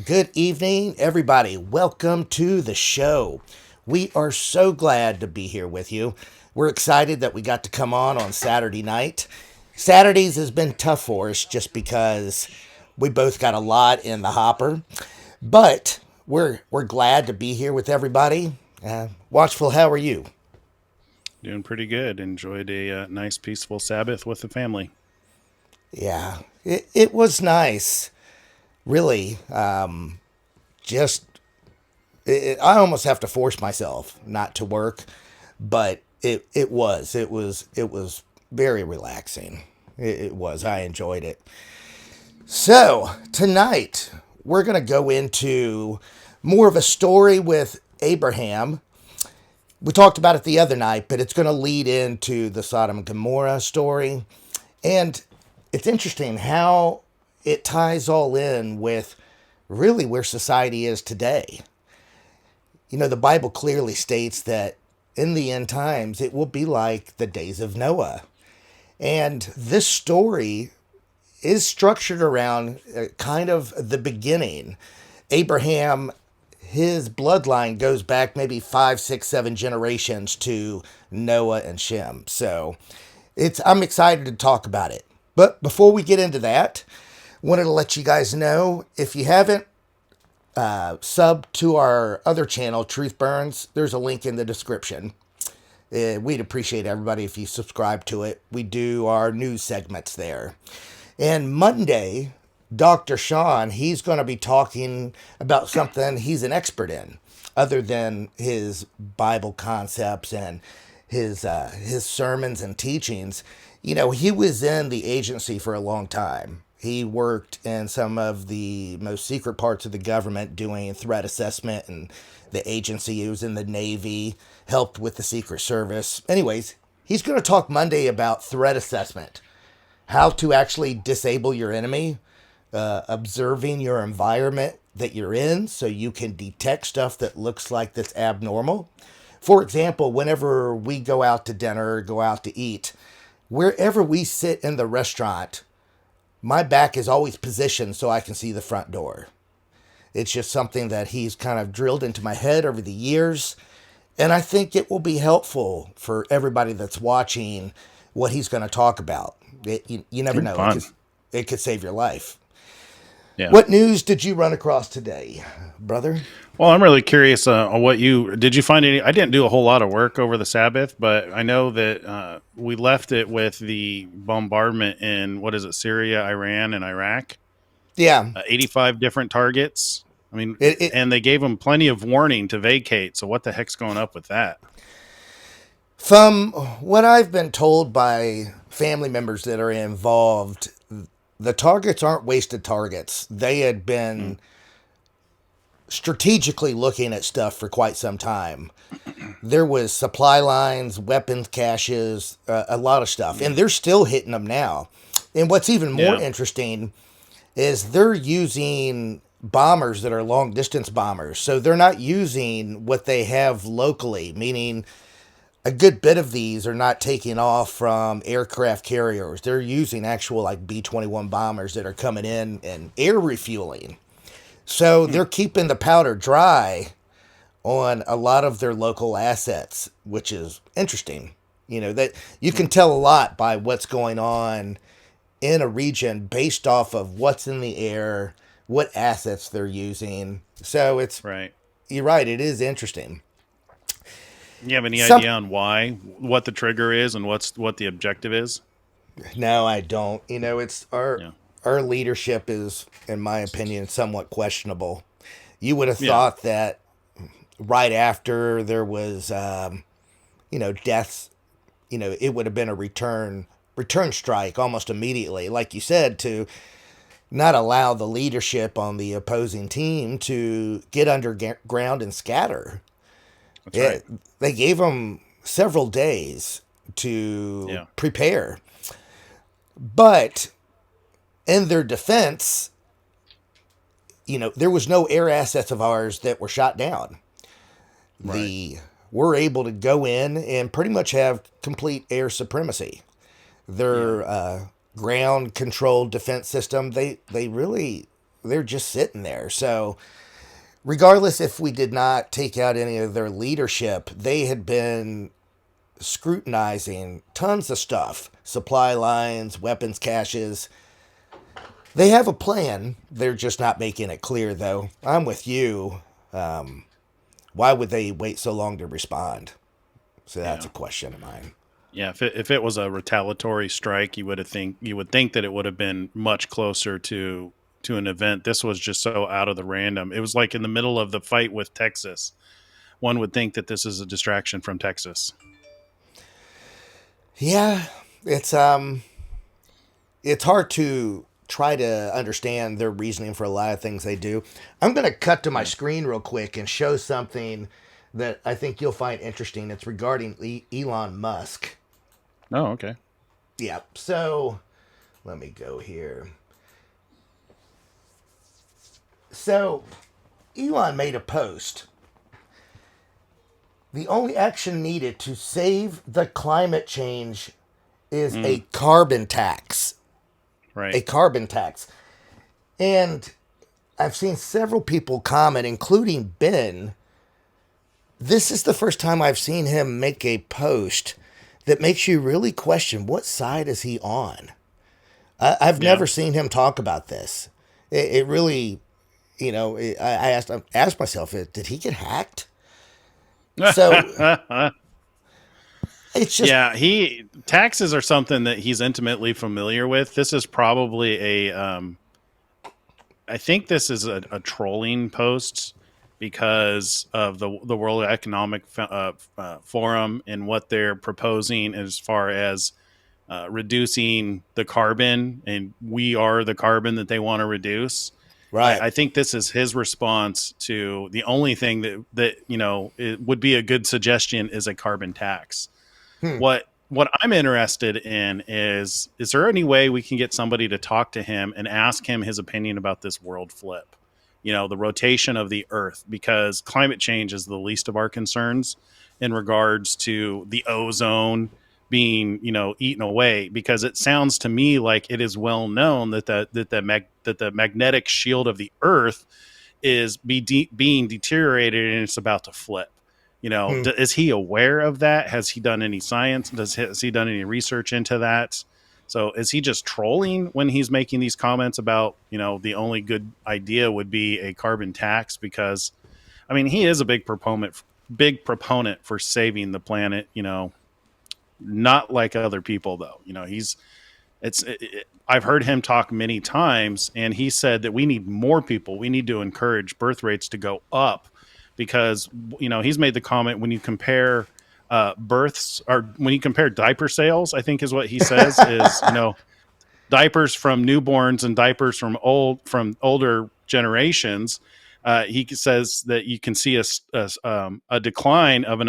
Good evening, everybody. Welcome to the show. We are so glad to be here with you. We're excited that we got to come on Saturday night. Saturdays has been tough for us just because we both got a lot in the hopper, but we're glad to be here with everybody. Watchful, how are you? Doing pretty good. Enjoyed a nice, peaceful Sabbath with the family. Yeah, it was nice. Really, just I almost have to force myself not to work, but it was very relaxing. It was. I enjoyed it. So tonight we're gonna go into more of a story with Abraham. We talked about it the other night, but it's going to lead into the Sodom and Gomorrah story. And it's interesting how it ties all in with really where society is today. You know, the Bible clearly states that in the end times, it will be like the days of Noah. And this story is structured around kind of the beginning. Abraham, his bloodline goes back maybe 5, 6, 7 generations to Noah and Shem. So I'm excited to talk about it. But before we get into that, wanted to let you guys know if you haven't sub to our other channel, Truth Burns, there's a link in the description. We'd appreciate everybody if you subscribe to it. We do our news segments there. And Monday, Dr. Sean, he's going to be talking about something he's an expert in, other than his Bible concepts and his sermons and teachings. You know, he was in the agency for a long time. He worked in some of the most secret parts of the government doing threat assessment and the agency. He was in the Navy, helped with the Secret Service. Anyways, he's going to talk Monday about threat assessment, how to actually disable your enemy, observing your environment that you're in so you can detect stuff that looks like that's abnormal. For example, whenever we go out to dinner or go out to eat, wherever we sit in the restaurant, my back is always positioned so I can see the front door. It's just something that he's kind of drilled into my head over the years. And I think it will be helpful for everybody that's watching what he's going to talk about. You never Ooh, know. fun. It could save your life. Yeah. What news did you run across today, brother? Well, I'm really curious on what did you find any? I didn't do a whole lot of work over the Sabbath, but I know that we left it with the bombardment in, what is it, Syria, Iran, and Iraq. Yeah. 85 different targets. I mean, and they gave them plenty of warning to vacate. So what the heck's going up with that? From what I've been told by family members that are involved, the targets aren't wasted targets. They had been strategically looking at stuff for quite some time. There was supply lines, weapons caches, a lot of stuff, and they're still hitting them now. And what's even more interesting is they're using bombers that are long distance bombers. So they're not using what they have locally, meaning a good bit of these are not taking off from aircraft carriers. They're using actual like B-21 bombers that are coming in and air refueling. So they're keeping the powder dry on a lot of their local assets, which is interesting. You know, that you can tell a lot by what's going on in a region based off of what's in the air, what assets they're using. So Right. you're right, it is interesting. You have any idea on what the trigger is and what the objective is? No, I don't. You know, it's Yeah. our leadership is, in my opinion, somewhat questionable. You would have Yeah. thought that right after there was, deaths, it would have been a return strike almost immediately, like you said, to not allow the leadership on the opposing team to get underground and scatter. That's right. They gave them several days to prepare. But in their defense, there was no air assets of ours that were shot down. Right. We're able to go in and pretty much have complete air supremacy. Their ground controlled defense system, they they're just sitting there. So regardless if we did not take out any of their leadership, they had been scrutinizing tons of stuff, supply lines, weapons caches. They have a plan. They're just not making it clear, though. I'm with you. Why would they wait so long to respond? So that's Yeah. a question of mine. Yeah, if it was a retaliatory strike, you would think that it would have been much closer to an event. This was just so out of the random. It was like in the middle of the fight with Texas. One would think that this is a distraction from Texas. Yeah, it's hard to try to understand their reasoning for a lot of things they do. I'm going to cut to my Yeah. screen real quick and show something that I think you'll find interesting. It's regarding Elon Musk. Oh, okay. Yeah. So let me go here. So Elon made a post. The only action needed to save the climate change is a Mm, carbon tax. A right. carbon tax. And I've seen several people comment, including Ben. This is the first time I've seen him make a post that makes you really question what side is he on. I've Yeah. never seen him talk about this. It really, I asked myself, did he get hacked? So it's just, Yeah, he taxes are something that he's intimately familiar with. This is probably I think this is a trolling post because of the World Economic Forum and what they're proposing as far as reducing the carbon, and we are the carbon that they want to reduce. right. I think this is his response to the only thing that it would be a good suggestion is a carbon tax. Hmm. What I'm interested in is there any way we can get somebody to talk to him and ask him his opinion about this world flip? The rotation of the earth, because climate change is the least of our concerns in regards to the ozone being, eaten away, because it sounds to me like it is well known that the magnetic shield of the earth is being deteriorated and it's about to flip. Hmm. Is he aware of that? Has he done any science? Has he done any research into that? So is he just trolling when he's making these comments about, the only good idea would be a carbon tax? Because I mean, he is a big proponent for saving the planet, not like other people though. I've heard him talk many times, and he said that we need more people. We need to encourage birth rates to go up, because he's made the comment, when you compare births, or when you compare diaper sales, I think is what he says, is diapers from newborns and diapers from older generations. He says that you can see a decline of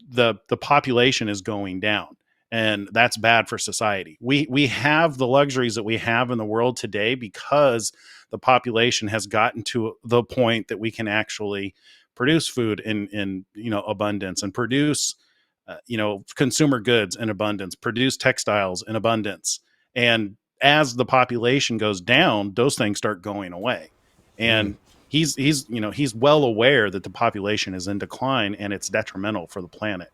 the population is going down, and that's bad for society. We have the luxuries that we have in the world today because the population has gotten to the point that we can actually produce food in abundance, and produce consumer goods in abundance, produce textiles in abundance. And as the population goes down, those things start going away. Hmm. And he's well aware that the population is in decline and it's detrimental for the planet.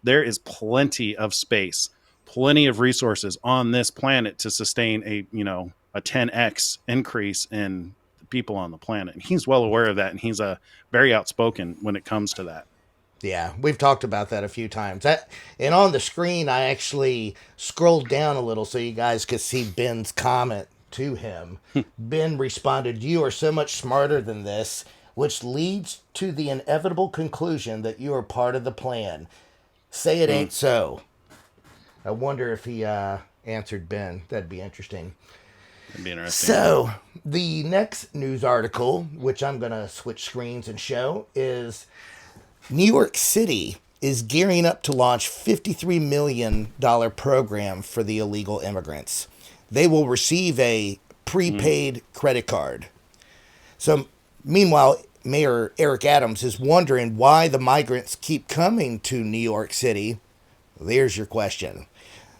There is plenty of space, plenty of resources on this planet to sustain a 10x increase in the people on the planet. And he's well aware of that, and he's a very outspoken when it comes to that. Yeah, we've talked about that a few times. And on the screen, I actually scrolled down a little so you guys could see Ben's comment to him. Ben responded, "You are so much smarter than this, which leads to the inevitable conclusion that you are part of the plan. Say it Mm, ain't so." I wonder if he answered Ben. That'd be interesting. that'd be interesting. So, the next news article, which I'm going to switch screens and show, is New York City is gearing up to launch $53 million program for the illegal immigrants. They will receive a Mm, prepaid credit card. So, meanwhile, Mayor Eric Adams is wondering why the migrants keep coming to New York City. There's your question.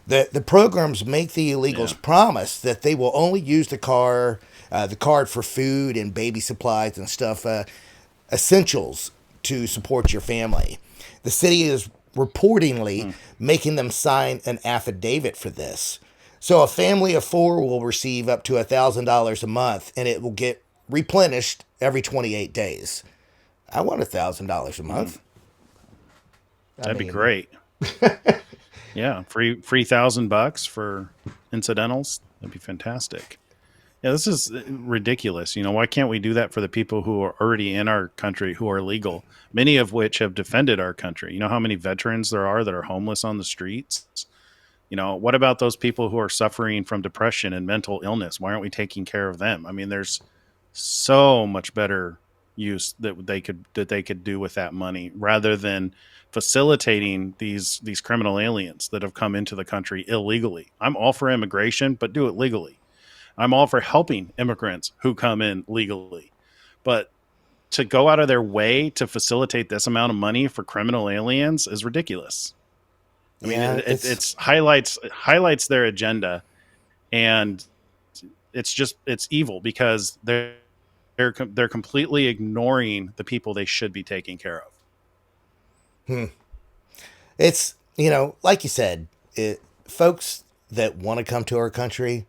The programs make the Yeah. illegals promise that they will only use the card for food and baby supplies and stuff, essentials to support your family. The city is reportedly Hmm. making them sign an affidavit for this. So a family of four will receive up to $1,000 a month, and it will get replenished every 28 days. I want $1,000 a Hmm. month. I That'd be mean, great. Yeah, free $1,000 for incidentals. That'd be fantastic. Yeah, this is ridiculous. Why can't we do that for the people who are already in our country who are legal? Many of which have defended our country. You know how many veterans there are that are homeless on the streets? What about those people who are suffering from depression and mental illness? Why aren't we taking care of them? I mean, there's so much better use that they could do with that money rather than facilitating these criminal aliens that have come into the country illegally. I'm all for immigration, but do it legally. I'm all for helping immigrants who come in legally. But to go out of their way to facilitate this amount of money for criminal aliens is ridiculous. I mean, yeah, it's highlights their agenda, and it's evil because they're completely ignoring the people they should be taking care of. it's like you said, folks that want to come to our country.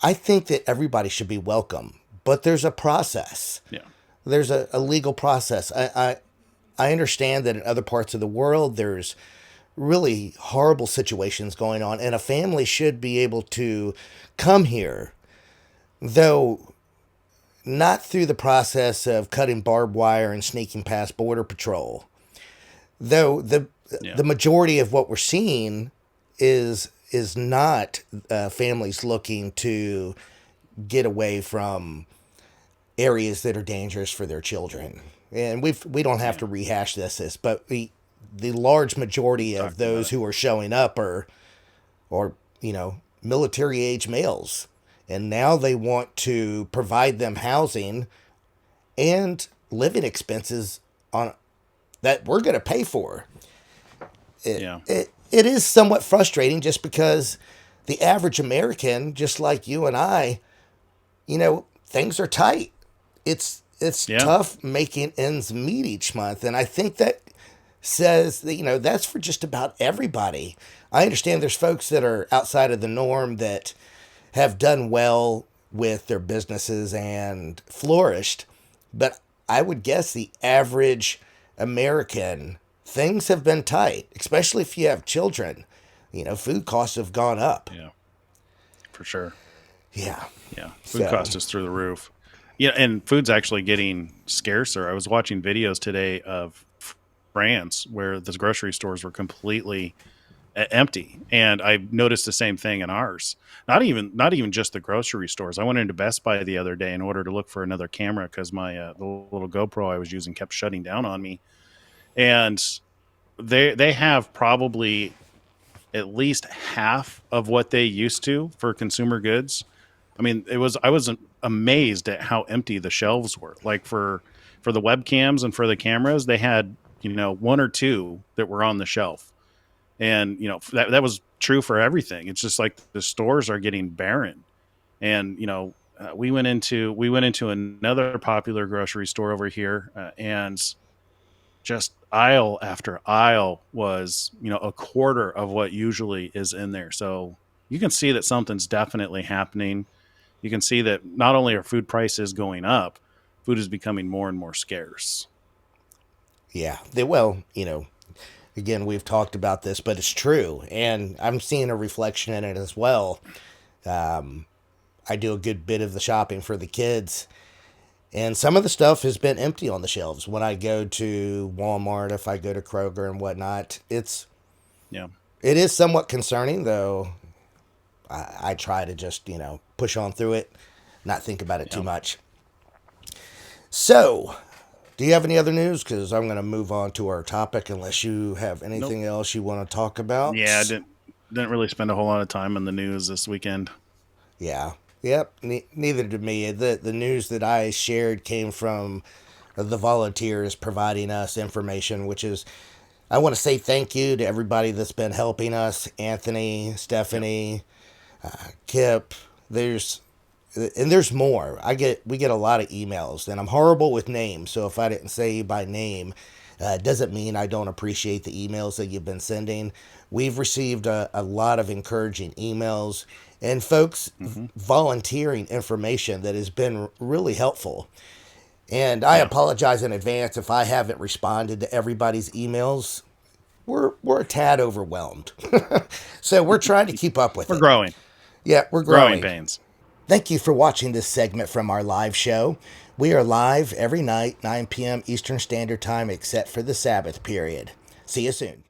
I think that everybody should be welcome, but there's a process. Yeah, There's a legal process. I understand that in other parts of the world there's really horrible situations going on, and a family should be able to come here, though not through the process of cutting barbed wire and sneaking past border patrol. Though yeah, the majority of what we're seeing is not families looking to get away from areas that are dangerous for their children. And we don't have yeah. to rehash this, but the large majority of Talked about those it. who are showing up are military age males, and now they want to provide them housing and living expenses on that we're going to pay for. Yeah, It is somewhat frustrating just because the average American, just like you and I, things are tight. It's yeah, tough making ends meet each month, and I think that says that that's for just about everybody. I understand there's folks that are outside of the norm that have done well with their businesses and flourished, but I would guess the average American, things have been tight, especially if you have children. Food costs have gone up. yeah, for sure. Yeah. Yeah, food So, cost is through the roof. Yeah, and food's actually getting scarcer. I was watching videos today of France where the grocery stores were completely empty, and I noticed the same thing in ours. Not even just the grocery stores. I went into Best Buy the other day in order to look for another camera because my the little GoPro I was using kept shutting down on me, and they have probably at least half of what they used to for consumer goods. I mean, I was amazed at how empty the shelves were. Like for the webcams and for the cameras, they had one or two that were on the shelf, and that was true for everything. It's just like the stores are getting barren, and we went into another popular grocery store over here, and just aisle after aisle was a quarter of what usually is in there. So you can see that something's definitely happening. You can see that not only are food prices going up, food is becoming more and more scarce. yeah. Again, we've talked about this, but it's true. And I'm seeing a reflection in it as well. I do a good bit of the shopping for the kids. And some of the stuff has been empty on the shelves. When I go to Walmart, if I go to Kroger and whatnot, Yeah, it is somewhat concerning, though. I try to just, push on through it, not think about it too yeah. much. So, do you have any other news? Because I'm going to move on to our topic unless you have Nope. anything else you want to talk Yeah, I about. didn't really spend a whole lot of time in the news this weekend. Yeah. Yep. Neither did me. The news that I shared came from the volunteers providing us information, which is I want to say thank you to everybody that's been helping us. Anthony, Yep. Stephanie, Kip. There's more. We get a lot of emails, and I'm horrible with names. So if I didn't say you by name, it doesn't mean I don't appreciate the emails that you've been sending. We've received a lot of encouraging emails and folks Hmm. volunteering information that has been really helpful. And I Yeah. apologize in advance if I haven't responded to everybody's emails. We're a tad overwhelmed, so we're trying to keep up with We're it. growing. Yeah, we're Growing growing. pains. Thank you for watching this segment from our live show. We are live every night, 9 p.m. Eastern Standard Time, except for the Sabbath period. See you soon.